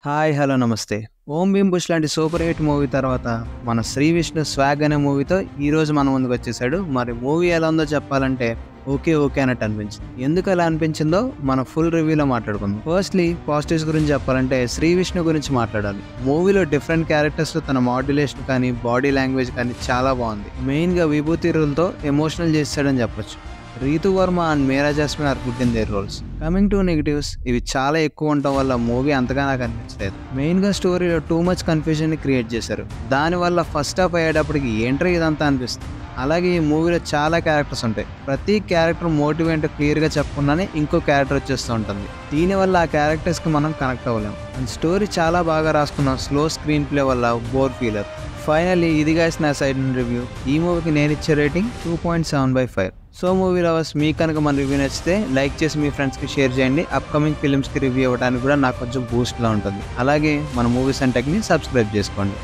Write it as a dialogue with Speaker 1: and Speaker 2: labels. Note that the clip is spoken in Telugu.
Speaker 1: హాయ్ హలో నమస్తే. 'ఓం భీమ్ బుష్' లాంటి సూపర్ హిట్ మూవీ తర్వాత మన 'శ్రీ విష్ణు స్వాగ్' అనే మూవీతో ఈరోజు మన ముందుకొచ్చేసాడు. మరి మూవీ ఎలా ఉందో చెప్పాలంటే ఓకే అన్నట్టు అనిపించింది. ఎందుకు అలా అనిపించిందో మనం ఫుల్ రివ్యూలో మాట్లాడుకుందాం. ఫస్ట్లీ పాజిటివ్స్ గురించి చెప్పాలంటే 'శ్రీ విష్ణు' గురించి మాట్లాడాలి. మూవీలో డిఫరెంట్ క్యారెక్టర్స్ తన మాడ్యులేషన్ కానీ బాడీ లాంగ్వేజ్ కానీ చాలా బాగుంది. మెయిన్గా విభూతి రోల్తో ఎమోషనల్ చేశాడని చెప్పొచ్చు. Ritu Varma and Meera Jasmine are good in their roles. Coming to negatives, ఇవి చాలా ఎక్కువ ఉండటం వల్ల మూవీ అంతగా నాకు అనిపించలేదు. మెయిన్గా స్టోరీలో టూ మచ్ కన్ఫ్యూజన్ని క్రియేట్ చేశారు. దానివల్ల ఫస్ట్ హాఫ్ అయ్యేటప్పటికి ఏంట్రా ఇదంతా అనిపిస్తుంది. అలాగే ఈ మూవీలో చాలా క్యారెక్టర్స్ ఉంటాయి. ప్రతి క్యారెక్టర్ మోటివ్ ఏంటో క్లియర్గా చెప్పకుండానే ఇంకో క్యారెక్టర్ వచ్చేస్తూ ఉంటుంది. దీనివల్ల ఆ క్యారెక్టర్స్కి మనం కనెక్ట్ అవ్వలేము. అండ్ స్టోరీ చాలా బాగా రాసుకున్నాం. స్లో స్క్రీన్ ప్లే వల్ల బోర్ ఫీలర్. ఫైనల్లీ ఇది గైస్ నా సైడ్ నుండి రివ్యూ. ఈ మూవీకి నేను ఇచ్చే రేటింగ్ 2.7/5. సో మూవీ లవర్స్, మీకు కనుక మన రివ్యూ నచ్చితే లైక్ చేసి మీ ఫ్రెండ్స్కి షేర్ చేయండి. అప్కమింగ్ ఫిలిమ్స్కి రివ్యూ ఇవ్వడానికి కూడా నాకు కొంచెం బూస్ట్లా ఉంటుంది. అలాగే మన మూవీస్ అండ్ టెక్ని సబ్స్క్రైబ్ చేసుకోండి.